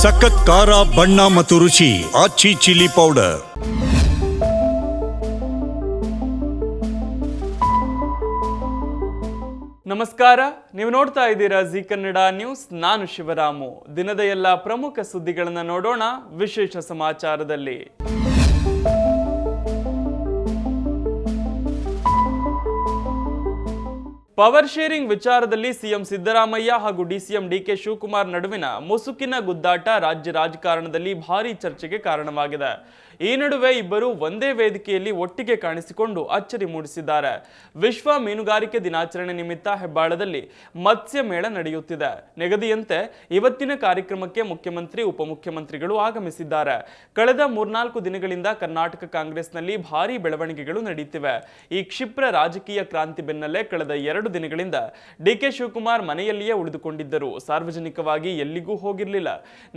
ಸಖತ್ ಖಾರ, ಬಣ್ಣ ಮತ್ತು ರುಚಿ ಆಚಿ ಚಿಲ್ಲಿ ಪೌಡರ್. ನಮಸ್ಕಾರ, ನೀವು ನೋಡ್ತಾ ಇದ್ದೀರಾ ಜಿ ಕನ್ನಡ ನ್ಯೂಸ್. ನಾನು ಶಿವರಾಮು. ದಿನದ ಎಲ್ಲ ಪ್ರಮುಖ ಸುದ್ದಿಗಳನ್ನು ನೋಡೋಣ ವಿಶೇಷ ಸಮಾಚಾರದಲ್ಲಿ. ಪವರ್ ಶೇರಿಂಗ್ ವಿಚಾರದಲ್ಲಿ ಸಿಎಂ ಸಿದ್ದರಾಮಯ್ಯ ಹಾಗೂ ಡಿಸಿಎಂ ಡಿಕೆ ಶಿವಕುಮಾರ್ ನಡುವಿನ ಮುಸುಕಿನ ಗುದ್ದಾಟ ರಾಜ್ಯ ರಾಜಕಾರಣದಲ್ಲಿ ಭಾರೀ ಚರ್ಚೆಗೆ ಕಾರಣವಾಗಿದೆ. ಈ ನಡುವೆ ಇಬ್ಬರು ಒಂದೇ ವೇದಿಕೆಯಲ್ಲಿ ಒಟ್ಟಿಗೆ ಕಾಣಿಸಿಕೊಂಡು ಅಚ್ಚರಿ ಮೂಡಿಸಿದ್ದಾರೆ. ವಿಶ್ವ ಮೀನುಗಾರಿಕೆ ದಿನಾಚರಣೆ ನಿಮಿತ್ತ ಹೆಬ್ಬಾಳದಲ್ಲಿ ಮತ್ಸ್ಯ ಮೇಳ ನಡೆಯುತ್ತಿದೆ. ನಿಗದಿಯಂತೆ ಇವತ್ತಿನ ಕಾರ್ಯಕ್ರಮಕ್ಕೆ ಮುಖ್ಯಮಂತ್ರಿ, ಉಪಮುಖ್ಯಮಂತ್ರಿಗಳು ಆಗಮಿಸಿದ್ದಾರೆ. ಕಳೆದ 3-4 ದಿನಗಳಿಂದ ಕರ್ನಾಟಕ ಕಾಂಗ್ರೆಸ್ನಲ್ಲಿ ಭಾರೀ ಬೆಳವಣಿಗೆಗಳು ನಡೆಯುತ್ತಿವೆ. ಈ ಕ್ಷಿಪ್ರ ರಾಜಕೀಯ ಕ್ರಾಂತಿ ಬೆನ್ನಲ್ಲೇ ಕಳೆದ 2 ದಿನಗಳಿಂದ ಡಿಕೆ ಶಿವಕುಮಾರ್ ಮನೆಯಲ್ಲಿಯೇ ಉಳಿದುಕೊಂಡಿದ್ದರು. ಸಾರ್ವಜನಿಕವಾಗಿ ಎಲ್ಲಿಗೂ ಹೋಗಿರಲಿಲ್ಲ.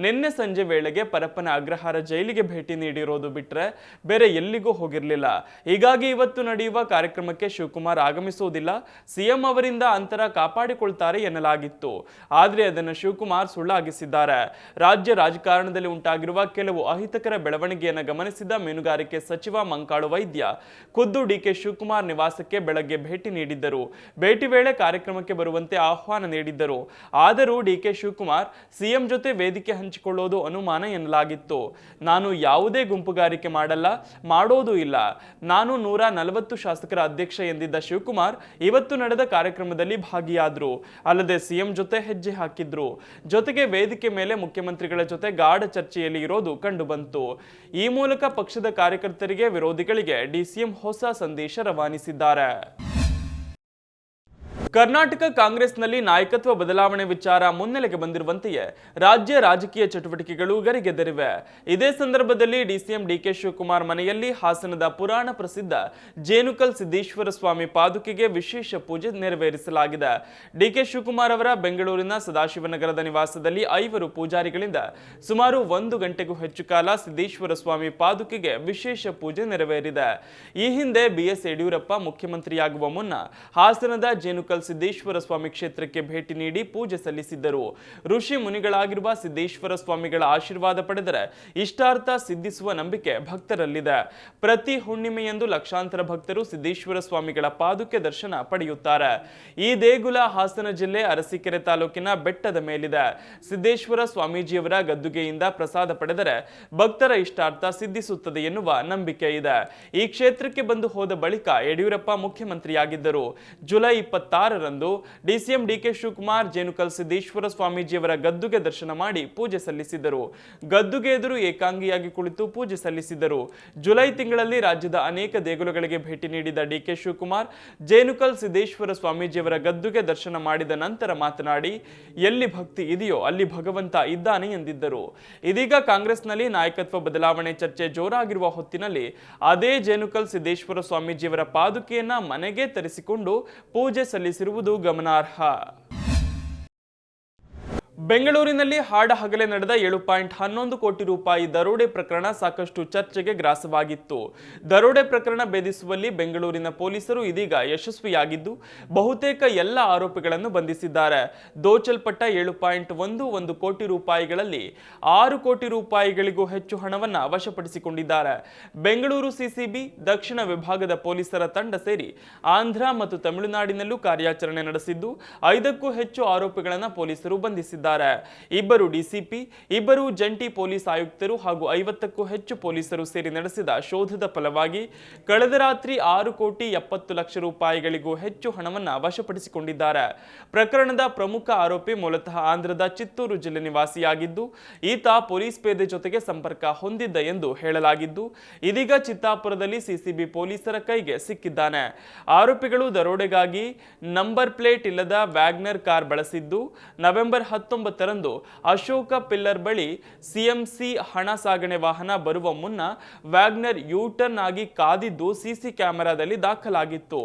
ನಿನ್ನೆ ಸಂಜೆ ವೇಳೆಗೆ ಪರಪ್ಪನ ಅಗ್ರಹಾರ ಜೈಲಿಗೆ ಭೇಟಿ ನೀಡಿರೋದು ಬಿಟ್ರೆ ಬೇರೆ ಎಲ್ಲಿಗೂ ಹೋಗಿರಲಿಲ್ಲ. ಹೀಗಾಗಿ ಇವತ್ತು ನಡೆಯುವ ಕಾರ್ಯಕ್ರಮಕ್ಕೆ ಶಿವಕುಮಾರ್ ಆಗಮಿಸುವುದಿಲ್ಲ, ಸಿಎಂ ಅವರಿಂದ ಅಂತರ ಕಾಪಾಡಿಕೊಳ್ತಾರೆ ಎನ್ನಲಾಗಿತ್ತು. ಆದರೆ ಅದನ್ನು ಶಿವಕುಮಾರ್ ಸುಳ್ಳಾಗಿಸಿದ್ದಾರೆ. ರಾಜ್ಯ ರಾಜಕಾರಣದಲ್ಲಿ ಉಂಟಾಗಿರುವ ಕೆಲವು ಅಹಿತಕರ ಬೆಳವಣಿಗೆಯನ್ನು ಗಮನಿಸಿದ ಮೀನುಗಾರಿಕೆ ಸಚಿವ ಮಂಕಾಳು ವೈದ್ಯ ಖುದ್ದು ಡಿಕೆ ಶಿವಕುಮಾರ್ ನಿವಾಸಕ್ಕೆ ಬೆಳಗ್ಗೆ ಭೇಟಿ ನೀಡಿದ್ದರು. ಭೇಟಿ ವೇಳೆ ಕಾರ್ಯಕ್ರಮಕ್ಕೆ ಬರುವಂತೆ ಆಹ್ವಾನ ನೀಡಿದ್ದರು. ಆದರೂ ಡಿಕೆ ಶಿವಕುಮಾರ್ ಸಿಎಂ ಜೊತೆ ವೇದಿಕೆ ಹಂಚಿಕೊಳ್ಳೋದು ಅನುಮಾನ ಎನ್ನಲಾಗಿತ್ತು. ನಾನು ಯಾವುದೇ ಗುಂಪುಗಾರಿಕೆ ಮಾಡಲ್ಲ, ಮಾಡೋದೂ ಇಲ್ಲ. ನಾನು 140 ಶಾಸಕರ ಅಧ್ಯಕ್ಷ ಎಂದಿದ್ದ ಶಿವಕುಮಾರ್ ಇವತ್ತು ನಡೆದ ಕಾರ್ಯಕ್ರಮದಲ್ಲಿ ಭಾಗಿಯಾದ್ರು. ಅಲ್ಲದೆ ಸಿಎಂ ಜೊತೆ ಹೆಜ್ಜೆ ಹಾಕಿದ್ರು. ಜೊತೆಗೆ ವೇದಿಕೆ ಮೇಲೆ ಮುಖ್ಯಮಂತ್ರಿಗಳ ಜೊತೆ ಗಾಢ ಚರ್ಚೆಯಲ್ಲಿ ಇರೋದು ಕಂಡು ಬಂತು. ಈ ಮೂಲಕ ಪಕ್ಷದ ಕಾರ್ಯಕರ್ತರಿಗೆ, ವಿರೋಧಿಗಳಿಗೆ ಡಿಸಿಎಂ ಹೊಸ ಸಂದೇಶ ರವಾನಿಸಿದ್ದಾರೆ. ಕರ್ನಾಟಕ ಕಾಂಗ್ರೆಸ್ನಲ್ಲಿ ನಾಯಕತ್ವ ಬದಲಾವಣೆ ವಿಚಾರ ಮುನ್ನೆಲೆಗೆ ಬಂದಿರುವಂತೆಯೇ ರಾಜ್ಯ ರಾಜಕೀಯ ಚಟುವಟಿಕೆಗಳು ಗರಿಗೆದರಿವೆ. ಇದೇ ಸಂದರ್ಭದಲ್ಲಿ ಡಿಸಿಎಂ ಡಿಕೆ ಶಿವಕುಮಾರ್ ಮನೆಯಲ್ಲಿ ಹಾಸನದ ಪುರಾಣ ಪ್ರಸಿದ್ಧ ಜೇನುಕಲ್ ಸಿದ್ದೇಶ್ವರ ಸ್ವಾಮಿ ಪಾದುಕೆಗೆ ವಿಶೇಷ ಪೂಜೆ ನೆರವೇರಿಸಲಾಗಿದೆ. ಡಿಕೆ ಶಿವಕುಮಾರ್ ಅವರ ಬೆಂಗಳೂರಿನ ಸದಾಶಿವನಗರದ ನಿವಾಸದಲ್ಲಿ 5 ಪೂಜಾರಿಗಳಿಂದ ಸುಮಾರು 1 ಗಂಟೆಗೂ ಹೆಚ್ಚು ಕಾಲ ಸಿದ್ದೇಶ್ವರ ಸ್ವಾಮಿ ಪಾದುಕೆಗೆ ವಿಶೇಷ ಪೂಜೆ ನೆರವೇರಿದೆ. ಈ ಹಿಂದೆ ಬಿಎಸ್ ಯಡಿಯೂರಪ್ಪ ಮುಖ್ಯಮಂತ್ರಿಯಾಗುವ ಮುನ್ನ ಹಾಸನದ ಜೇನುಕಲ್ ಸಿದ್ದೇಶ್ವರ ಸ್ವಾಮಿ ಕ್ಷೇತ್ರಕ್ಕೆ ಭೇಟಿ ನೀಡಿ ಪೂಜೆ ಸಲ್ಲಿಸಿದ್ದರು. ಋಷಿ ಮುನಿಗಳಾಗಿರುವ ಸಿದ್ದೇಶ್ವರ ಸ್ವಾಮಿಗಳ ಆಶೀರ್ವಾದ ಪಡೆದರೆ ಇಷ್ಟಾರ್ಥ ಸಿದ್ಧಿಸುವ ನಂಬಿಕೆ ಭಕ್ತರಲ್ಲಿದೆ. ಪ್ರತಿ ಹುಣ್ಣಿಮೆಯಂದು ಲಕ್ಷಾಂತರ ಭಕ್ತರು ಸಿದ್ದೇಶ್ವರ ಸ್ವಾಮಿಗಳ ಪಾದುಕೆ ದರ್ಶನ ಪಡೆಯುತ್ತಾರೆ. ಈ ದೇಗುಲ ಹಾಸನ ಜಿಲ್ಲೆ ಅರಸೀಕೆರೆ ತಾಲೂಕಿನ ಬೆಟ್ಟದ ಮೇಲಿದೆ. ಸಿದ್ದೇಶ್ವರ ಸ್ವಾಮೀಜಿಯವರ ಗದ್ದುಗೆಯಿಂದ ಪ್ರಸಾದ ಪಡೆದರೆ ಭಕ್ತರ ಇಷ್ಟಾರ್ಥ ಸಿದ್ಧಿಸುತ್ತದೆ ಎನ್ನುವ ನಂಬಿಕೆ ಇದೆ. ಈ ಕ್ಷೇತ್ರಕ್ಕೆ ಬಂದು ಹೋದ ಬಳಿಕ ಯಡಿಯೂರಪ್ಪ ಮುಖ್ಯಮಂತ್ರಿಯಾಗಿದ್ದರು. ಜುಲೈ 26ರಂದು ಡಿಸಿಎಂ ಡಿಕೆ ಶಿವಕುಮಾರ್ ಜೇನುಕಲ್ ಸಿದ್ದೇಶ್ವರ ಸ್ವಾಮೀಜಿಯವರ ಗದ್ದುಗೆ ದರ್ಶನ ಮಾಡಿ ಪೂಜೆ ಸಲ್ಲಿಸಿದರು. ಗದ್ದುಗೆ ಎದುರು ಏಕಾಂಗಿಯಾಗಿ ಕುಳಿತು ಪೂಜೆ ಸಲ್ಲಿಸಿದರು. ಜುಲೈ ತಿಂಗಳಲ್ಲಿ ರಾಜ್ಯದ ಅನೇಕ ದೇಗುಲಗಳಿಗೆ ಭೇಟಿ ನೀಡಿದ ಡಿಕೆ ಶಿವಕುಮಾರ್ ಜೇನುಕಲ್ ಸಿದ್ದೇಶ್ವರ ಸ್ವಾಮೀಜಿಯವರ ಗದ್ದುಗೆ ದರ್ಶನ ಮಾಡಿದ ನಂತರ ಮಾತನಾಡಿ, ಎಲ್ಲಿ ಭಕ್ತಿ ಇದೆಯೋ ಅಲ್ಲಿ ಭಗವಂತ ಇದ್ದಾನೆ ಎಂದಿದ್ದರು. ಇದೀಗ ಕಾಂಗ್ರೆಸ್ನಲ್ಲಿ ನಾಯಕತ್ವ ಬದಲಾವಣೆ ಚರ್ಚೆ ಜೋರಾಗಿರುವ ಹೊತ್ತಿನಲ್ಲಿ ಅದೇ ಜೇನುಕಲ್ ಸಿದ್ದೇಶ್ವರ ಸ್ವಾಮೀಜಿಯವರ ಪಾದುಕೆಯನ್ನ ಮನೆಗೆ ತರಿಸಿಕೊಂಡು ಪೂಜೆ ಸಲ್ಲಿಸಿರುವುದು ಗಮನಾರ್ಹ. ಬೆಂಗಳೂರಿನಲ್ಲಿ ಹಾಡ ಹಗಲೇ ನಡೆದ 7.11 ಕೋಟಿ ರೂಪಾಯಿ ದರೋಡೆ ಪ್ರಕರಣ ಸಾಕಷ್ಟು ಚರ್ಚೆಗೆ ಗ್ರಾಸವಾಗಿತ್ತು. ದರೋಡೆ ಪ್ರಕರಣ ಭೇದಿಸುವಲ್ಲಿ ಬೆಂಗಳೂರಿನ ಪೊಲೀಸರು ಇದೀಗ ಯಶಸ್ವಿಯಾಗಿದ್ದು ಬಹುತೇಕ ಎಲ್ಲ ಆರೋಪಿಗಳನ್ನು ಬಂಧಿಸಿದ್ದಾರೆ. ದೋಚಲ್ಪಟ್ಟ 7.11 ಕೋಟಿ ರೂಪಾಯಿಗಳಲ್ಲಿ 6 ಕೋಟಿ ರೂಪಾಯಿಗಳಿಗೂ ಹೆಚ್ಚು ಹಣವನ್ನು ವಶಪಡಿಸಿಕೊಂಡಿದ್ದಾರೆ. ಬೆಂಗಳೂರು ಸಿಸಿಬಿ, ದಕ್ಷಿಣ ವಿಭಾಗದ ಪೊಲೀಸರ ತಂಡ ಸೇರಿ ಆಂಧ್ರ ಮತ್ತು ತಮಿಳುನಾಡಿನಲ್ಲೂ ಕಾರ್ಯಾಚರಣೆ ನಡೆಸಿದ್ದು 5ಕ್ಕೂ ಹೆಚ್ಚು ಆರೋಪಿಗಳನ್ನು ಪೊಲೀಸರು ಬಂಧಿಸಿದ್ದಾರೆ. ಇಬ್ಬರು ಡಿಸಿಪಿ, ಇಬ್ಬರು ಜಂಟಿ ಪೊಲೀಸ್ ಆಯುಕ್ತರು ಹಾಗೂ 50ಕ್ಕೂ ಹೆಚ್ಚು ಪೊಲೀಸರು ಸೇರಿ ನಡೆಸಿದ ಶೋಧದ ಫಲವಾಗಿ ಕಳೆದ ರಾತ್ರಿ 6 ಕೋಟಿ 70 ಲಕ್ಷ ರೂಪಾಯಿಗಳಿಗೂ ಹೆಚ್ಚು ಹಣವನ್ನು ವಶಪಡಿಸಿಕೊಂಡಿದ್ದಾರೆ. ಪ್ರಕರಣದ ಪ್ರಮುಖ ಆರೋಪಿ ಮೂಲತಃ ಆಂಧ್ರದ ಚಿತ್ತೂರು ಜಿಲ್ಲೆ ನಿವಾಸಿಯಾಗಿದ್ದು ಈತ ಪೊಲೀಸ್ ಪೇದೆ ಜೊತೆಗೆ ಸಂಪರ್ಕ ಹೊಂದಿದ್ದ ಎಂದು ಹೇಳಲಾಗಿದ್ದು ಇದೀಗ ಚಿತ್ತಾಪುರದಲ್ಲಿ ಸಿಸಿಬಿ ಪೊಲೀಸರ ಕೈಗೆ ಸಿಕ್ಕಿದ್ದಾನೆ. ಆರೋಪಿಗಳು ದರೋಡೆಗಾಗಿ ನಂಬರ್ ಪ್ಲೇಟ್ ಇಲ್ಲದ ವ್ಯಾಗ್ನರ್ ಕಾರ್ ಬಳಸಿದ್ದು ನವೆಂಬರ್ 19ರಂದು ಅಶೋಕ ಪಿಲ್ಲರ್ ಬಳಿ ಸಿಎಂಸಿ ಹಣ ಸಾಗಣೆ ವಾಹನ ಬರುವ ಮುನ್ನ ವ್ಯಾಗ್ನರ್ ಯೂಟರ್ನ್ ಆಗಿ ಕಾದಿದ್ದು ಸಿಸಿ ಕ್ಯಾಮೆರಾದಲ್ಲಿ ದಾಖಲಾಗಿತ್ತು.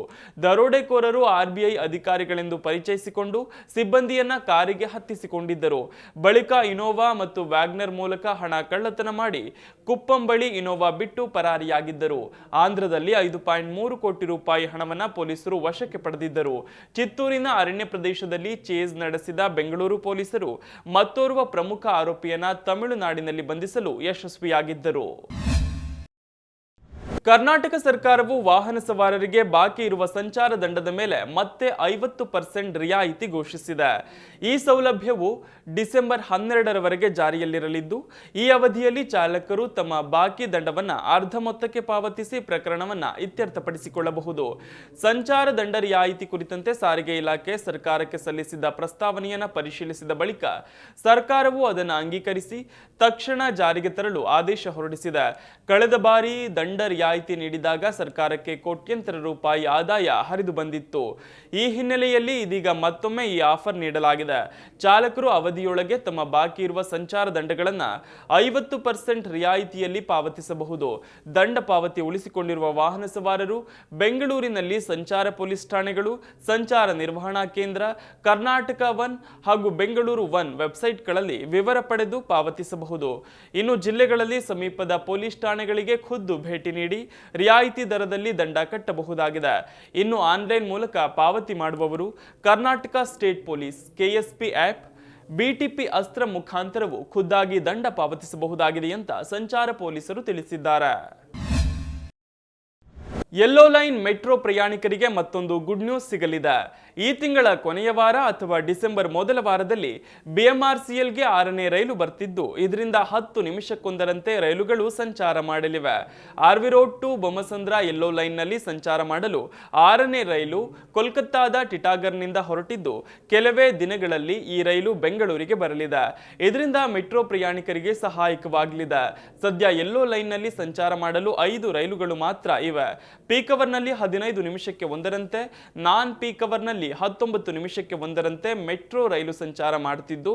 ದರೋಡೆಕೋರರು ಆರ್ಬಿಐ ಅಧಿಕಾರಿಗಳೆಂದು ಪರಿಚಯಿಸಿಕೊಂಡು ಸಿಬ್ಬಂದಿಯನ್ನ ಕಾರಿಗೆ ಹತ್ತಿಸಿಕೊಂಡಿದ್ದರು. ಬಳಿಕ ಇನೋವಾ ಮತ್ತು ವ್ಯಾಗ್ನರ್ ಮೂಲಕ ಹಣ ಕಳ್ಳತನ ಮಾಡಿ ಕುಪ್ಪಂ ಬಳಿ ಇನೋವಾ ಬಿಟ್ಟು ಪರಾರಿಯಾಗಿದ್ದರು. ಆಂಧ್ರದಲ್ಲಿ 5.3 ಕೋಟಿ ರೂಪಾಯಿ ಹಣವನ್ನು ಪೊಲೀಸರು ವಶಕ್ಕೆ ಪಡೆದಿದ್ದರು. ಚಿತ್ತೂರಿನ ಅರಣ್ಯ ಪ್ರದೇಶದಲ್ಲಿ ಚೇಸ್ ನಡೆಸಿದ ಬೆಂಗಳೂರು ಪೊಲೀಸರು ಪೊಲೀಸರು ಮತ್ತೋರ್ವ ಪ್ರಮುಖ ಆರೋಪಿಯನ್ನ ತಮಿಳುನಾಡಿನಲ್ಲಿ ಬಂಧಿಸಲು ಯಶಸ್ವಿಯಾಗಿದ್ದರು. ಕರ್ನಾಟಕ ಸರ್ಕಾರವು ವಾಹನ ಸವಾರರಿಗೆ ಬಾಕಿ ಇರುವ ಸಂಚಾರ ದಂಡದ ಮೇಲೆ ಮತ್ತೆ 50% ರಿಯಾಯಿತಿ ಘೋಷಿಸಿದೆ. ಈ ಸೌಲಭ್ಯವು ಡಿಸೆಂಬರ್ 12ರವರೆಗೆ ಜಾರಿಯಲ್ಲಿರಲಿದ್ದು, ಈ ಅವಧಿಯಲ್ಲಿ ಚಾಲಕರು ತಮ್ಮ ಬಾಕಿ ದಂಡವನ್ನು ಅರ್ಧ ಮೊತ್ತಕ್ಕೆ ಪಾವತಿಸಿ ಪ್ರಕರಣವನ್ನು ಇತ್ಯರ್ಥಪಡಿಸಿಕೊಳ್ಳಬಹುದು. ಸಂಚಾರ ದಂಡ ರಿಯಾಯಿತಿ ಕುರಿತಂತೆ ಸಾರಿಗೆ ಇಲಾಖೆ ಸರ್ಕಾರಕ್ಕೆ ಸಲ್ಲಿಸಿದ್ದ ಪ್ರಸ್ತಾವನೆಯನ್ನು ಪರಿಶೀಲಿಸಿದ ಬಳಿಕ ಸರ್ಕಾರವು ಅದನ್ನು ಅಂಗೀಕರಿಸಿ ತಕ್ಷಣ ಜಾರಿಗೆ ತರಲು ಆದೇಶ ಹೊರಡಿಸಿದೆ. ಕಳೆದ ಬಾರಿ ದಂಡ ರಿಯಾಯಿತಿ ನೀಡಿದಾಗ ಸರ್ಕಾರಕ್ಕೆ ಕೋಟ್ಯಂತರ ರೂಪಾಯಿ ಆದಾಯ ಹರಿದು ಬಂದಿತ್ತು. ಈ ಹಿನ್ನೆಲೆಯಲ್ಲಿ ಇದೀಗ ಮತ್ತೊಮ್ಮೆ ಈ ಆಫರ್ ನೀಡಲಾಗಿದೆ. ಚಾಲಕರು ಅವಧಿಯೊಳಗೆ ತಮ್ಮ ಬಾಕಿ ಇರುವ ಸಂಚಾರ ದಂಡಗಳನ್ನು 50% ರಿಯಾಯಿತಿಯಲ್ಲಿ ಪಾವತಿಸಬಹುದು. ದಂಡ ಪಾವತಿ ಉಳಿಸಿಕೊಂಡಿರುವ ವಾಹನ ಸವಾರರು ಬೆಂಗಳೂರಿನಲ್ಲಿ ಸಂಚಾರ ಪೊಲೀಸ್ ಠಾಣೆಗಳು, ಸಂಚಾರ ನಿರ್ವಹಣಾ ಕೇಂದ್ರ, ಕರ್ನಾಟಕ ಒನ್ ಹಾಗೂ ಬೆಂಗಳೂರು ಒನ್ ವೆಬ್ಸೈಟ್ಗಳಲ್ಲಿ ವಿವರ ಪಡೆದು ಪಾವತಿಸಬಹುದು. ಇನ್ನು ಜಿಲ್ಲೆಗಳಲ್ಲಿ ಸಮೀಪದ ಪೊಲೀಸ್ ಠಾಣೆಗಳಿಗೆ ಖುದ್ದು ಭೇಟಿ ನೀಡಿ ರಿಯಾಯಿತಿ ದರದಲ್ಲಿ ದಂಡ ಕಟ್ಟಬಹುದಾಗಿದೆ. ಇನ್ನು ಆನ್ಲೈನ್ ಮೂಲಕ ಪಾವತಿ ಮಾಡುವವರು Karnataka state police KSP app, BTP ಅಸ್ತ್ರ ಮುಖಾಂತರವೂ ಖುದ್ದಾಗಿ ದಂಡ ಪಾವತಿಸಬಹುದಾಗಿದೆ ಅಂತ ಸಂಚಾರ ಪೊಲೀಸರು ತಿಳಿಸಿದ್ದಾರೆ. ಯೆಲ್ಲೋ ಲೈನ್ ಮೆಟ್ರೋ ಪ್ರಯಾಣಿಕರಿಗೆ ಮತ್ತೊಂದು ಗುಡ್ ನ್ಯೂಸ್ ಸಿಗಲಿದೆ. ಈ ತಿಂಗಳ ಕೊನೆಯ ವಾರ ಅಥವಾ ಡಿಸೆಂಬರ್ ಮೊದಲ ವಾರದಲ್ಲಿ BMRCLಗೆ 6ನೇ ರೈಲು ಬರ್ತಿದ್ದು, ಇದರಿಂದ 10 ನಿಮಿಷಕ್ಕೊಂದರಂತೆ ರೈಲುಗಳು ಸಂಚಾರ ಮಾಡಲಿವೆ. R V road to Bommasandra yellow ಲೈನ್ನಲ್ಲಿ ಸಂಚಾರ ಮಾಡಲು 6ನೇ ರೈಲು ಕೋಲ್ಕತ್ತಾದ ಟಿಟಾಗರ್ನಿಂದ ಹೊರಟಿದ್ದು, ಕೆಲವೇ ದಿನಗಳಲ್ಲಿ ಈ ರೈಲು ಬೆಂಗಳೂರಿಗೆ ಬರಲಿದೆ. ಇದರಿಂದ ಮೆಟ್ರೋ ಪ್ರಯಾಣಿಕರಿಗೆ ಸಹಾಯಕವಾಗಲಿದೆ. ಸದ್ಯ ಯೆಲ್ಲೋ ಲೈನ್ನಲ್ಲಿ ಸಂಚಾರ ಮಾಡಲು 5 ರೈಲುಗಳು ಮಾತ್ರ ಇವೆ. ಪೀಕ್ ಅವರ್ನಲ್ಲಿ 15 ನಿಮಿಷಕ್ಕೆ ಒಂದರಂತೆ, ನಾನ್ ಪೀಕ್ ಅವರ್ನಲ್ಲಿ 19 ನಿಮಿಷಕ್ಕೆ ಒಂದರಂತೆ ಮೆಟ್ರೋ ರೈಲು ಸಂಚಾರ ಮಾಡುತ್ತಿದ್ದು,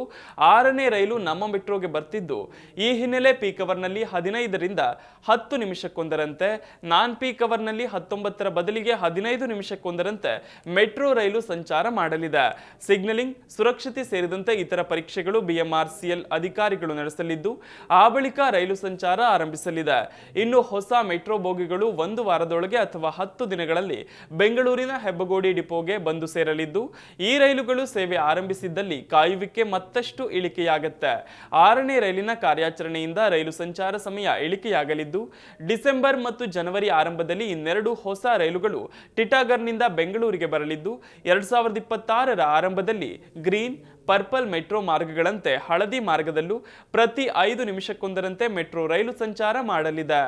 6ನೇ ರೈಲು ನಮ್ಮ ಮೆಟ್ರೋಗೆ ಬರ್ತಿದ್ದು, ಈ ಹಿನ್ನೆಲೆ ಪೀಕ್ ಅವರ್ನಲ್ಲಿ 15ರಿಂದ 10 ನಿಮಿಷಕ್ಕೊಂದರಂತೆ, ನಾನ್ ಪೀಕ್ ಅವರ್ನಲ್ಲಿ 19ರ ಬದಲಿಗೆ 15 ನಿಮಿಷಕ್ಕೊಂದರಂತೆ ಮೆಟ್ರೋ ರೈಲು ಸಂಚಾರ ಮಾಡಲಿದೆ. ಸಿಗ್ನಲಿಂಗ್, ಸುರಕ್ಷತೆ ಸೇರಿದಂತೆ ಇತರ ಪರೀಕ್ಷೆಗಳು BMRCL ಅಧಿಕಾರಿಗಳು ನಡೆಸಲಿದ್ದು, ಆ ಬಳಿಕ ರೈಲು ಸಂಚಾರ ಆರಂಭಿಸಲಿದೆ. ಇನ್ನು ಹೊಸ ಮೆಟ್ರೋ ಬೋಗಿಗಳು 1 ವಾರದೊಳಗೆ ಅಥವಾ 10 ದಿನಗಳಲ್ಲಿ ಬೆಂಗಳೂರಿನ ಹೆಬ್ಬಗೋಡಿ ಡಿಪೋಗೆ ಬಂದು ಸೇರಲಿದ್ದು, ಈ ರೈಲುಗಳು ಸೇವೆ ಆರಂಭಿಸಿದ್ದಲ್ಲಿ ಕಾಯುವಿಕೆ ಮತ್ತಷ್ಟು ಇಳಿಕೆಯಾಗುತ್ತೆ. 6ನೇ ರೈಲಿನ ಕಾರ್ಯಾಚರಣೆಯಿಂದ ರೈಲು ಸಂಚಾರ ಸಮಯ ಇಳಿಕೆಯಾಗಲಿದ್ದು, ಡಿಸೆಂಬರ್ ಮತ್ತು ಜನವರಿ ಆರಂಭದಲ್ಲಿ ಇನ್ನೆರಡು ಹೊಸ ರೈಲುಗಳು ಟಿಟಾಗರ್ನಿಂದ ಬೆಂಗಳೂರಿಗೆ ಬರಲಿದ್ದು, 2026ರ ಆರಂಭದಲ್ಲಿ ಗ್ರೀನ್, ಪರ್ಪಲ್ ಮೆಟ್ರೋ ಮಾರ್ಗಗಳಂತೆ ಹಳದಿ ಮಾರ್ಗದಲ್ಲೂ ಪ್ರತಿ 5 ನಿಮಿಷಕ್ಕೊಂದರಂತೆ ಮೆಟ್ರೋ ರೈಲು ಸಂಚಾರ ಮಾಡಲಿದೆ.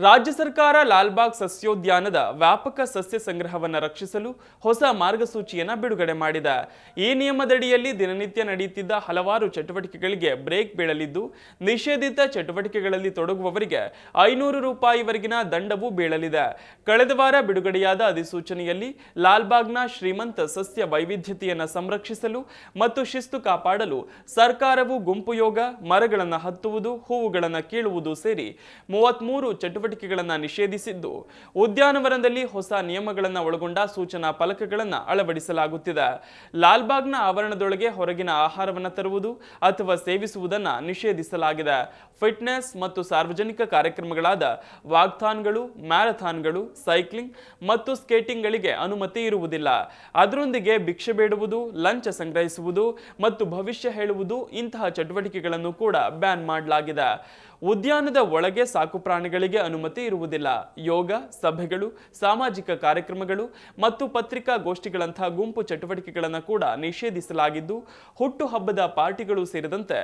ರಾಜ್ಯ ಸರ್ಕಾರ ಲಾಲ್ಬಾಗ್ ಸಸ್ಯೋದ್ಯಾನದ ವ್ಯಾಪಕ ಸಸ್ಯ ಸಂಗ್ರಹವನ್ನು ರಕ್ಷಿಸಲು ಹೊಸ ಮಾರ್ಗಸೂಚಿಯನ್ನು ಬಿಡುಗಡೆ ಮಾಡಿದೆ. ಈ ನಿಯಮದಡಿಯಲ್ಲಿ ದಿನನಿತ್ಯ ನಡೆಯುತ್ತಿದ್ದ ಹಲವಾರು ಚಟುವಟಿಕೆಗಳಿಗೆ ಬ್ರೇಕ್ ಬೀಳಲಿದ್ದು, ನಿಷೇಧಿತ ಚಟುವಟಿಕೆಗಳಲ್ಲಿ ತೊಡಗುವವರಿಗೆ 500 ರೂಪಾಯಿವರೆಗಿನ ದಂಡವೂ ಬೀಳಲಿದೆ. ಕಳೆದ ವಾರ ಬಿಡುಗಡೆಯಾದ ಅಧಿಸೂಚನೆಯಲ್ಲಿ ಲಾಲ್ಬಾಗ್ನ ಶ್ರೀಮಂತ ಸಸ್ಯ ವೈವಿಧ್ಯತೆಯನ್ನು ಸಂರಕ್ಷಿಸಲು ಮತ್ತು ಶಿಸ್ತು ಕಾಪಾಡಲು ಸರ್ಕಾರವು ಗುಂಪು ಯೋಗ, ಮರಗಳನ್ನು ಹತ್ತುವುದು, ಹೂವುಗಳನ್ನು ಕೀಳುವುದು ಸೇರಿ 33 ಚಟುವಟಿಕೆಗಳನ್ನು ನಿಷೇಧಿಸಿದ್ದು, ಉದ್ಯಾನವನದಲ್ಲಿ ಹೊಸ ನಿಯಮಗಳನ್ನು ಒಳಗೊಂಡ ಸೂಚನಾ ಫಲಕಗಳನ್ನು ಅಳವಡಿಸಲಾಗುತ್ತಿದೆ. ಲಾಲ್ಬಾಗ್ನ ಆವರಣದೊಳಗೆ ಹೊರಗಿನ ಆಹಾರವನ್ನು ತರುವುದು ಅಥವಾ ಸೇವಿಸುವುದನ್ನು ನಿಷೇಧಿಸಲಾಗಿದೆ. ಫಿಟ್ನೆಸ್ ಮತ್ತು ಸಾರ್ವಜನಿಕ ಕಾರ್ಯಕ್ರಮಗಳಾದ ವಾಕ್ಥಾನ್ಗಳು, ಮ್ಯಾರಥಾನ್ಗಳು, ಸೈಕ್ಲಿಂಗ್ ಮತ್ತು ಸ್ಕೇಟಿಂಗ್ಗಳಿಗೆ ಅನುಮತಿ ಇರುವುದಿಲ್ಲ. ಅದರೊಂದಿಗೆ ಭಿಕ್ಷೆ ಬೇಡುವುದು, ಲಂಚ ಸಂಗ್ರಹಿಸುವುದು ಮತ್ತು ಭವಿಷ್ಯ ಹೇಳುವುದು ಇಂತಹ ಚಟುವಟಿಕೆಗಳನ್ನು ಕೂಡ ಬ್ಯಾನ್ ಮಾಡಲಾಗಿದೆ. ಉದ್ಯಾನದ ಒಳಗೆ ಸಾಕು ಪ್ರಾಣಿಗಳಿಗೆ ಅನುಮತಿ ಇರುವುದಿಲ್ಲ. ಯೋಗ, ಸಭೆಗಳು, ಸಾಮಾಜಿಕ ಕಾರ್ಯಕ್ರಮಗಳು ಮತ್ತು ಪತ್ರಿಕಾಗೋಷ್ಠಿಗಳಂತಹ ಗುಂಪು ಚಟುವಟಿಕೆಗಳನ್ನು ಕೂಡ ನಿಷೇಧಿಸಲಾಗಿದ್ದು, ಹುಟ್ಟುಹಬ್ಬದ ಪಾರ್ಟಿಗಳು ಸೇರಿದಂತೆ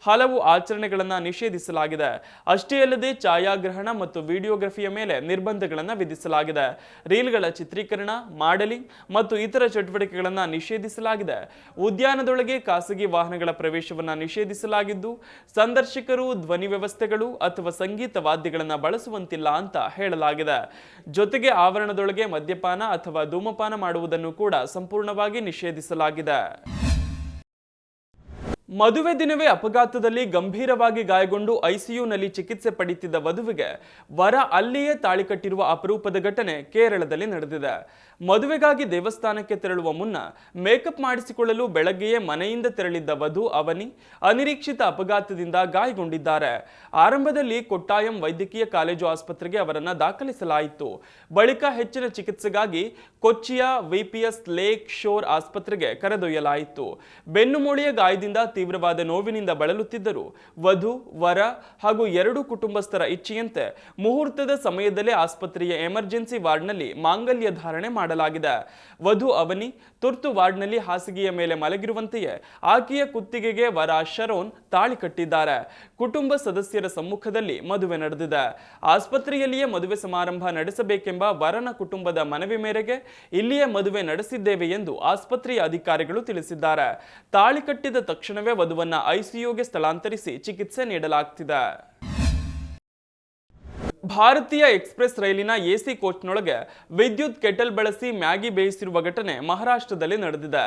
ಹಲವು ಆಚರಣೆಗಳನ್ನು ನಿಷೇಧಿಸಲಾಗಿದೆ. ಅಷ್ಟೇ ಅಲ್ಲದೆ ಛಾಯಾಗ್ರಹಣ ಮತ್ತು ವಿಡಿಯೋಗ್ರಫಿಯ ಮೇಲೆ ನಿರ್ಬಂಧಗಳನ್ನು ವಿಧಿಸಲಾಗಿದೆ. ರೀಲ್ಗಳ ಚಿತ್ರೀಕರಣ, ಮಾಡೆಲಿಂಗ್ ಮತ್ತು ಇತರ ಚಟುವಟಿಕೆಗಳನ್ನು ನಿಷೇಧಿಸಲಾಗಿದೆ. ಉದ್ಯಾನದೊಳಗೆ ಖಾಸಗಿ ವಾಹನಗಳ ಪ್ರವೇಶವನ್ನು ನಿಷೇಧಿಸಲಾಗಿದ್ದು, ಸಂದರ್ಶಕರು ಧ್ವನಿ ವ್ಯವಸ್ಥೆಗಳು ಅಥವಾ ಸಂಗೀತ ವಾದ್ಯಗಳನ್ನು ಬಳಸುವಂತಿಲ್ಲ ಅಂತ ಹೇಳಲಾಗಿದೆ. ಜೊತೆಗೆ ಆವರಣದೊಳಗೆ ಮದ್ಯಪಾನ ಅಥವಾ ಧೂಮಪಾನ ಮಾಡುವುದನ್ನು ಕೂಡ ಸಂಪೂರ್ಣವಾಗಿ ನಿಷೇಧಿಸಲಾಗಿದೆ. ಮದುವೆ ದಿನವೇ ಅಪಘಾತದಲ್ಲಿ ಗಂಭೀರವಾಗಿ ಗಾಯಗೊಂಡು ಐಸಿಯುನಲ್ಲಿ ಚಿಕಿತ್ಸೆ ಪಡೆಯುತ್ತಿದ್ದ ವಧುವಿಗೆ ವರ ಅಲ್ಲಿಯೇ ತಾಳಿ ಕಟ್ಟಿರುವ ಅಪರೂಪದ ಘಟನೆ ಕೇರಳದಲ್ಲಿ ನಡೆದಿದೆ. ಮದುವೆಗಾಗಿ ದೇವಸ್ಥಾನಕ್ಕೆ ತೆರಳುವ ಮುನ್ನ ಮೇಕಪ್ ಮಾಡಿಸಿಕೊಳ್ಳಲು ಬೆಳಗ್ಗೆಯೇ ಮನೆಯಿಂದ ತೆರಳಿದ್ದ ವಧು ಅವನಿ ಅನಿರೀಕ್ಷಿತ ಅಪಘಾತದಿಂದ ಗಾಯಗೊಂಡಿದ್ದಾರೆ. ಆರಂಭದಲ್ಲಿ ಕೊಟ್ಟಾಯಂ ವೈದ್ಯಕೀಯ ಕಾಲೇಜು ಆಸ್ಪತ್ರೆಗೆ ಅವರನ್ನು ದಾಖಲಿಸಲಾಯಿತು. ಬಳಿಕ ಹೆಚ್ಚಿನ ಚಿಕಿತ್ಸೆಗಾಗಿ ಕೊಚ್ಚಿಯ ವಿಪಿಎಸ್ ಲೇಕ್ ಶೋರ್ ಆಸ್ಪತ್ರೆಗೆ ಕರೆದೊಯ್ಯಲಾಯಿತು. ಬೆನ್ನುಮೂಳೆಯ ಗಾಯದಿಂದ ತೀವ್ರವಾದ ನೋವಿನಿಂದ ಬಳಲುತ್ತಿದ್ದರು. ವಧು, ವರ ಹಾಗೂ ಎರಡೂ ಕುಟುಂಬಸ್ಥರ ಇಚ್ಛೆಯಂತೆ ಮುಹೂರ್ತದ ಸಮಯದಲ್ಲೇ ಆಸ್ಪತ್ರೆಯ ಎಮರ್ಜೆನ್ಸಿ ವಾರ್ಡ್ನಲ್ಲಿ ಮಾಂಗಲ್ಯ ಧಾರಣೆ ಮಾಡಲಾಗಿದೆ. ವಧು ಅವನಿ ತುರ್ತು ವಾರ್ಡ್ನಲ್ಲಿ ಹಾಸಿಗೆಯ ಮೇಲೆ ಮಲಗಿರುವಂತೆಯೇ ಆಕೆಯ ಕುತ್ತಿಗೆಗೆ ವರ ಶರೋನ್ ತಾಳಿ ಕಟ್ಟಿದ್ದಾರೆ. ಕುಟುಂಬ ಸದಸ್ಯರ ಸಮ್ಮುಖದಲ್ಲಿ ಮದುವೆ ನಡೆದಿದೆ. ಆಸ್ಪತ್ರೆಯಲ್ಲಿಯೇ ಮದುವೆ ಸಮಾರಂಭ ನಡೆಸಬೇಕೆಂಬ ವರನ ಕುಟುಂಬದ ಮನವಿ ಮೇರೆಗೆ ಇಲ್ಲಿಯೇ ಮದುವೆ ನಡೆಸಿದ್ದೇವೆ ಎಂದು ಆಸ್ಪತ್ರೆಯ ಅಧಿಕಾರಿಗಳು ತಿಳಿಸಿದ್ದಾರೆ. ತಾಳಿ ಕಟ್ಟಿದ ತಕ್ಷಣವೇ ವಧುವನ್ನ ಐಸಿಯುಗೆ ಸ್ಥಳಾಂತರಿಸಿ ಚಿಕಿತ್ಸೆ ನೀಡಲಾಗುತ್ತಿದೆ. ಭಾರತೀಯ ಎಕ್ಸ್ಪ್ರೆಸ್ ರೈಲಿನ ಎಸಿ ಕೋಚ್ನೊಳಗೆ ವಿದ್ಯುತ್ ಕೆಟಲ್ ಬಳಸಿ ಮ್ಯಾಗಿ ಬೇಯಿಸಿರುವ ಘಟನೆ ಮಹಾರಾಷ್ಟ್ರದಲ್ಲಿ ನಡೆದಿದೆ.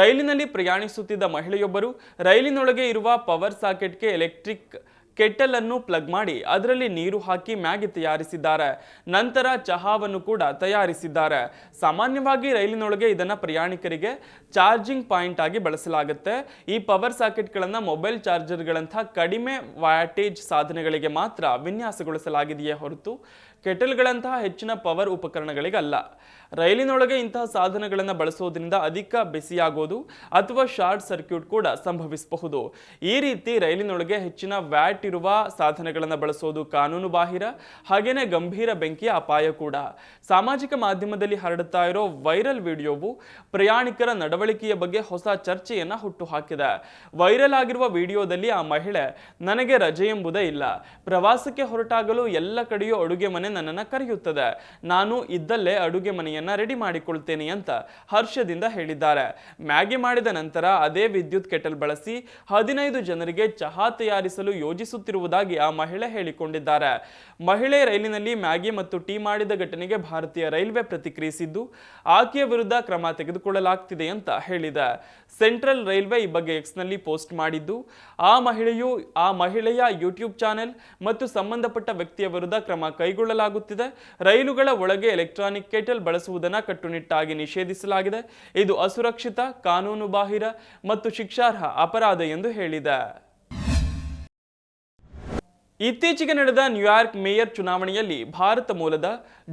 ರೈಲಿನಲ್ಲಿ ಪ್ರಯಾಣಿಸುತ್ತಿದ್ದ ಮಹಿಳೆಯೊಬ್ಬರು ರೈಲಿನೊಳಗೆ ಇರುವ ಪವರ್ ಸಾಕೆಟ್ಗೆ ಎಲೆಕ್ಟ್ರಿಕ್ ಕೆಟಲ್ ಅನ್ನು ಪ್ಲಗ್ ಮಾಡಿ ಅದರಲ್ಲಿ ನೀರು ಹಾಕಿ ಮ್ಯಾಗಿ ತಯಾರಿಸಿದ್ದಾರೆ. ನಂತರ ಚಹಾವನ್ನು ಕೂಡ ತಯಾರಿಸಿದ್ದಾರೆ. ಸಾಮಾನ್ಯವಾಗಿ ರೈಲಿನೊಳಗೆ ಇದನ್ನು ಪ್ರಯಾಣಿಕರಿಗೆ ಚಾರ್ಜಿಂಗ್ ಪಾಯಿಂಟ್ ಆಗಿ ಬಳಸಲಾಗುತ್ತೆ. ಈ ಪವರ್ ಸಾಕೆಟ್ಗಳನ್ನು ಮೊಬೈಲ್ ಚಾರ್ಜರ್ಗಳಂಥ ಕಡಿಮೆ ವ್ಯಾಟೇಜ್ ಸಾಧನಗಳಿಗೆ ಮಾತ್ರ ವಿನ್ಯಾಸಗೊಳಿಸಲಾಗಿದೆಯೇ ಹೊರತು ಕೆಟಲ್ಗಳಂತಹ ಹೆಚ್ಚಿನ ಪವರ್ ಉಪಕರಣಗಳಿಗಲ್ಲ. ರೈಲಿನೊಳಗೆ ಇಂತಹ ಸಾಧನಗಳನ್ನು ಬಳಸೋದ್ರಿಂದ ಅಧಿಕ ಬಿಸಿಯಾಗೋದು ಅಥವಾ ಶಾರ್ಟ್ ಸರ್ಕ್ಯೂಟ್ ಕೂಡ ಸಂಭವಿಸಬಹುದು. ಈ ರೀತಿ ರೈಲಿನೊಳಗೆ ಹೆಚ್ಚಿನ ವ್ಯಾಟ್ ಇರುವ ಸಾಧನಗಳನ್ನು ಬಳಸೋದು ಕಾನೂನು ಬಾಹಿರ, ಹಾಗೇನೆ ಗಂಭೀರ ಬೆಂಕಿಯ ಅಪಾಯ ಕೂಡ. ಸಾಮಾಜಿಕ ಮಾಧ್ಯಮದಲ್ಲಿ ಹರಡುತ್ತಾ ಇರೋ ವೈರಲ್ ವಿಡಿಯೋವು ಪ್ರಯಾಣಿಕರ ನಡವಳಿಕೆಯ ಬಗ್ಗೆ ಹೊಸ ಚರ್ಚೆಯನ್ನ ಹುಟ್ಟುಹಾಕಿದೆ. ವೈರಲ್ ಆಗಿರುವ ವಿಡಿಯೋದಲ್ಲಿ ಆ ಮಹಿಳೆ, ನನಗೆ ರಜೆ ಎಂಬುದೇ ಇಲ್ಲ, ಪ್ರವಾಸಕ್ಕೆ ಹೊರಟಾಗಲು ಎಲ್ಲ ಕಡೆಯೂ ಅಡುಗೆ ಮನೆ ನನ್ನನ್ನು ಕರೆಯುತ್ತದೆ, ನಾನು ಇದ್ದಲ್ಲೇ ಅಡುಗೆ ಮನೆಯನ್ನ ರೆಡಿ ಮಾಡಿಕೊಳ್ತೇನೆ ಅಂತ ಹರ್ಷದಿಂದ ಹೇಳಿದ್ದಾರೆ. ಮ್ಯಾಗಿ ಮಾಡಿದ ನಂತರ ಅದೇ ವಿದ್ಯುತ್ ಕೆಟಲ್ ಬಳಸಿ 15 ಜನರಿಗೆ ಚಹಾ ತಯಾರಿಸಲು ಯೋಜಿಸುತ್ತಿರುವುದಾಗಿ ಆ ಮಹಿಳೆ ಹೇಳಿಕೊಂಡಿದ್ದಾರೆ. ಮಹಿಳೆ ರೈಲಿನಲ್ಲಿ ಮ್ಯಾಗಿ ಮತ್ತು ಟೀ ಮಾಡಿದ ಘಟನೆಗೆ ಭಾರತೀಯ ರೈಲ್ವೆ ಪ್ರತಿಕ್ರಿಯಿಸಿದ್ದು ಆಕೆಯ ವಿರುದ್ಧ ಕ್ರಮ ತೆಗೆದುಕೊಳ್ಳಲಾಗ್ತಿದೆ ಅಂತ ಹೇಳಿದೆ. ಸೆಂಟ್ರಲ್ ರೈಲ್ವೆ ಈ ಬಗ್ಗೆ ಎಕ್ಸ್ನಲ್ಲಿ ಪೋಸ್ಟ್ ಮಾಡಿದ್ದು ಆ ಮಹಿಳೆಯ ಯೂಟ್ಯೂಬ್ ಚಾನೆಲ್ ಮತ್ತು ಸಂಬಂಧಪಟ್ಟ ವ್ಯಕ್ತಿಯ ವಿರುದ್ಧ ಕ್ರಮ ಕೈಗೊಳ್ಳಲಾಗುತ್ತಿದೆ. ರೈಲುಗಳ ಒಳಗೆ ಎಲೆಕ್ಟ್ರಾನಿಕ್ ಕೆಟಲ್ ಬಳಸುವುದನ್ನು ಕಟ್ಟುನಿಟ್ಟಾಗಿ ನಿಷೇಧಿಸಲಾಗಿದೆ. ಇದು ಅಸುರಕ್ಷಿತ, ಕಾನೂನು ಬಾಹಿರ ಮತ್ತು ಶಿಕ್ಷಾರ್ಹ ಅಪರಾಧ ಎಂದು ಹೇಳಿದೆ. ಇತ್ತೀಚೆಗೆ ನಡೆದ ನ್ಯೂಯಾರ್ಕ್ ಮೇಯರ್ ಚುನಾವಣೆಯಲ್ಲಿ ಭಾರತ ಮೂಲದ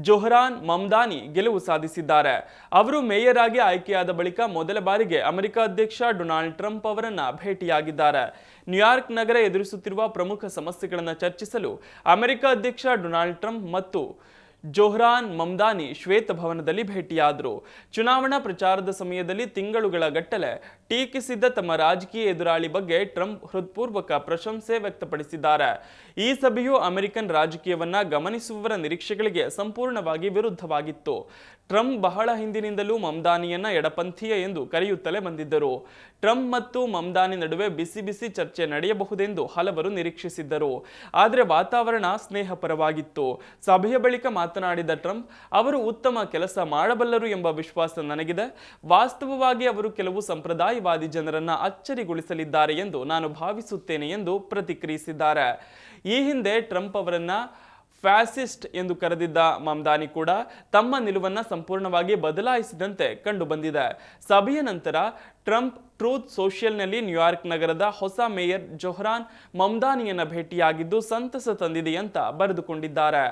ಜೊಹ್ರಾನ್ ಮಮ್ದಾನಿ ಗೆಲುವು ಸಾಧಿಸಿದ್ದಾರೆ. ಅವರು ಮೇಯರ್ ಆಗಿ ಆಯ್ಕೆಯಾದ ಬಳಿಕ ಮೊದಲ ಬಾರಿಗೆ ಅಮೆರಿಕ ಅಧ್ಯಕ್ಷ ಡೊನಾಲ್ಡ್ ಟ್ರಂಪ್ ಅವರನ್ನ ಭೇಟಿಯಾಗಿದ್ದಾರೆ. ನ್ಯೂಯಾರ್ಕ್ ನಗರ ಎದುರಿಸುತ್ತಿರುವ ಪ್ರಮುಖ ಸಮಸ್ಯೆಗಳನ್ನು ಚರ್ಚಿಸಲು ಅಮೆರಿಕ ಅಧ್ಯಕ್ಷ ಡೊನಾಲ್ಡ್ ಟ್ರಂಪ್ ಮತ್ತು ಜೊಹ್ರಾನ್ ಮಮ್ದಾನಿ ಶ್ವೇತಭವನದಲ್ಲಿ ಭೇಟಿಯಾದರು. ಚುನಾವಣಾ ಪ್ರಚಾರದ ಸಮಯದಲ್ಲಿ ತಿಂಗಳುಗಳ ಗಟ್ಟಲೆ ಟೀಕಿಸಿದ್ದ ತಮ್ಮ ರಾಜಕೀಯ ಎದುರಾಳಿ ಬಗ್ಗೆ ಟ್ರಂಪ್ ಹೃತ್ಪೂರ್ವಕ ಪ್ರಶಂಸೆ ವ್ಯಕ್ತಪಡಿಸಿದ್ದಾರೆ. ಈ ಸಭೆಯು ಅಮೆರಿಕನ್ ರಾಜಕೀಯವನ್ನ ಗಮನಿಸುವವರ ನಿರೀಕ್ಷೆಗಳಿಗೆ ಸಂಪೂರ್ಣವಾಗಿ ವಿರುದ್ಧವಾಗಿತ್ತು. ಟ್ರಂಪ್ ಬಹಳ ಹಿಂದಿನಿಂದಲೂ ಮಮ್ದಾನಿಯನ್ನ ಎಡಪಂಥೀಯ ಎಂದು ಕರೆಯುತ್ತಲೇ ಬಂದಿದ್ದರು. ಟ್ರಂಪ್ ಮತ್ತು ಮಮ್ದಾನಿ ನಡುವೆ ಬಿಸಿ ಬಿಸಿ ಚರ್ಚೆ ನಡೆಯಬಹುದೆಂದು ಹಲವರು ನಿರೀಕ್ಷಿಸಿದ್ದರು. ಆದರೆ ವಾತಾವರಣ ಸ್ನೇಹಪರವಾಗಿತ್ತು. ಸಭೆಯ ಬಳಿಕ ಮಾತನಾಡಿದ ಟ್ರಂಪ್, ಅವರು ಉತ್ತಮ ಕೆಲಸ ಮಾಡಬಲ್ಲರು ಎಂಬ ವಿಶ್ವಾಸ ನನಗಿದೆ. ವಾಸ್ತವವಾಗಿ ಅವರು ಕೆಲವು ಸಂಪ್ರದಾಯವಾದಿ ಜನರನ್ನ ಅಚ್ಚರಿಗೊಳಿಸಲಿದ್ದಾರೆ ಎಂದು ನಾನು ಭಾವಿಸುತ್ತೇನೆ ಎಂದು ಪ್ರತಿಕ್ರಿಯಿಸಿದ್ದಾರೆ. ಈ ಹಿಂದೆ ಟ್ರಂಪ್ ಅವರನ್ನ ಫ್ಯಾಸಿಸ್ಟ್ ಎಂದು ಕರೆದಿದ್ದ ಮಮ್ದಾನಿ ಕೂಡ ತಮ್ಮ ನಿಲುವನ್ನು ಸಂಪೂರ್ಣವಾಗಿ ಬದಲಾಯಿಸಿದಂತೆ ಕಂಡು ಬಂದಿದೆ. ಸಭೆಯ ನಂತರ ಟ್ರಂಪ್ ಟ್ರೂತ್ ಸೋಷಿಯಲ್ನಲ್ಲಿ ನ್ಯೂಯಾರ್ಕ್ ನಗರದ ಹೊಸ ಮೇಯರ್ ಜೊಹ್ರಾನ್ ಮಮ್ದಾನಿಯನ್ನ ಭೇಟಿಯಾಗಿದ್ದು ಸಂತಸ ತಂದಿದೆ ಅಂತ ಬರೆದುಕೊಂಡಿದ್ದಾರೆ.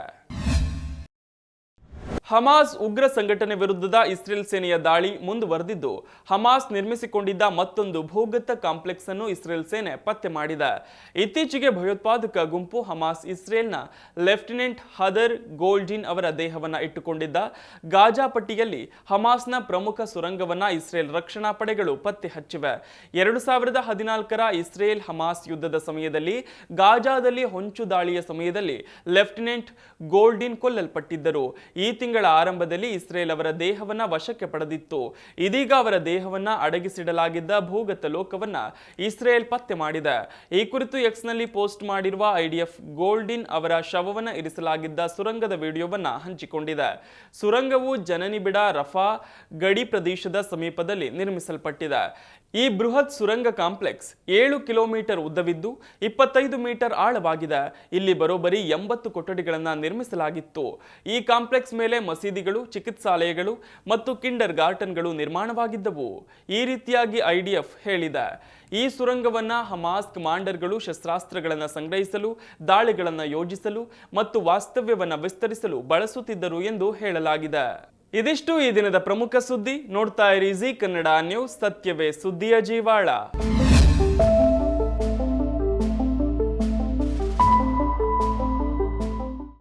ಹಮಾಸ್ ಉಗ್ರ ಸಂಘಟನೆ ವಿರುದ್ಧದ ಇಸ್ರೇಲ್ ಸೇನೆಯ ದಾಳಿ ಮುಂದುವರೆದಿದ್ದು ಹಮಾಸ್ ನಿರ್ಮಿಸಿಕೊಂಡಿದ್ದ ಮತ್ತೊಂದು ಭೂಗತ ಕಾಂಪ್ಲೆಕ್ಸ್ ಅನ್ನು ಇಸ್ರೇಲ್ ಸೇನೆ ಪತ್ತೆ ಮಾಡಿದೆ. ಇತ್ತೀಚೆಗೆ ಭಯೋತ್ಪಾದಕ ಗುಂಪು ಹಮಾಸ್ ಇಸ್ರೇಲ್ನ ಲೆಫ್ಟಿನೆಂಟ್ ಹದರ್ ಗೋಲ್ಡಿನ್ ಅವರ ದೇಹವನ್ನು ಇಟ್ಟುಕೊಂಡಿದ್ದ ಗಾಜಾ ಪಟ್ಟಿಯಲ್ಲಿ ಹಮಾಸ್ನ ಪ್ರಮುಖ ಸುರಂಗವನ್ನ ಇಸ್ರೇಲ್ ರಕ್ಷಣಾ ಪಡೆಗಳು ಪತ್ತೆ ಹಚ್ಚಿವೆ. 2014ರ ಇಸ್ರೇಲ್ ಹಮಾಸ್ ಯುದ್ಧದ ಸಮಯದಲ್ಲಿ ಗಾಜಾದಲ್ಲಿ ಹೊಂಚು ದಾಳಿಯ ಸಮಯದಲ್ಲಿ ಲೆಫ್ಟಿನೆಂಟ್ ಗೋಲ್ಡಿನ್ ಕೊಲ್ಲಲ್ಪಟ್ಟಿದ್ದರು. ಈ ತಿಂಗಳ ಆರಂಭದಲ್ಲಿ ಇಸ್ರೇಲ್ ಅವರ ದೇಹವನ್ನ ವಶಕ್ಕೆ ಪಡೆದಿತ್ತು. ಇದೀಗ ಅವರ ದೇಹವನ್ನ ಅಡಗಿಸಿಡಲಾಗಿದ್ದ ಭೂಗತ ಲೋಕವನ್ನ ಇಸ್ರೇಲ್ ಪತ್ತೆ ಮಾಡಿದೆ. ಈ ಕುರಿತು ಎಕ್ಸ್ನಲ್ಲಿ ಪೋಸ್ಟ್ ಮಾಡಿರುವ ಐಡಿಎಫ್ ಗೋಲ್ಡಿನ್ ಅವರ ಶವವನ್ನ ಇರಿಸಲಾಗಿದ್ದ ಸುರಂಗದ ವಿಡಿಯೋವನ್ನ ಹಂಚಿಕೊಂಡಿದೆ. ಸುರಂಗವು ಜನನಿಬಿಡ ರಫಾ ಗಡಿ ಪ್ರದೇಶದ ಸಮೀಪದಲ್ಲಿ ನಿರ್ಮಿಸಲ್ಪಟ್ಟಿದೆ. ಈ ಬೃಹತ್ ಸುರಂಗ ಕಾಂಪ್ಲೆಕ್ಸ್ 7 ಕಿಲೋಮೀಟರ್ ಉದ್ದವಿದ್ದು 25 ಮೀಟರ್ ಆಳವಾಗಿದೆ. ಇಲ್ಲಿ ಬರೋಬ್ಬರಿ 80 ಕೊಠಡಿಗಳನ್ನು ನಿರ್ಮಿಸಲಾಗಿತ್ತು. ಈ ಕಾಂಪ್ಲೆಕ್ಸ್ ಮೇಲೆ ಮಸೀದಿಗಳು, ಚಿಕಿತ್ಸಾಲಯಗಳು ಮತ್ತು ಕಿಂಡರ್ ಗಾರ್ಟನ್ಗಳು ನಿರ್ಮಾಣವಾಗಿದ್ದವು. ಈ ರೀತಿಯಾಗಿ ಐಡಿಎಫ್ ಹೇಳಿದೆ. ಈ ಸುರಂಗವನ್ನ ಹಮಾಸ್ ಕಮಾಂಡರ್ಗಳು ಶಸ್ತ್ರಾಸ್ತ್ರಗಳನ್ನು ಸಂಗ್ರಹಿಸಲು, ದಾಳಿಗಳನ್ನು ಯೋಜಿಸಲು ಮತ್ತು ವಾಸ್ತವ್ಯವನ್ನು ವಿಸ್ತರಿಸಲು ಬಳಸುತ್ತಿದ್ದರು ಎಂದು ಹೇಳಲಾಗಿದೆ. ಇದಿಷ್ಟು ಈ ದಿನದ ಪ್ರಮುಖ ಸುದ್ದಿ. ನೋಡ್ತಾ ಇರಿ ಜೀ ಕನ್ನಡ ನ್ಯೂಸ್, ಸತ್ಯವೇ ಸುದ್ದಿಯ ಜೀವಾಳ.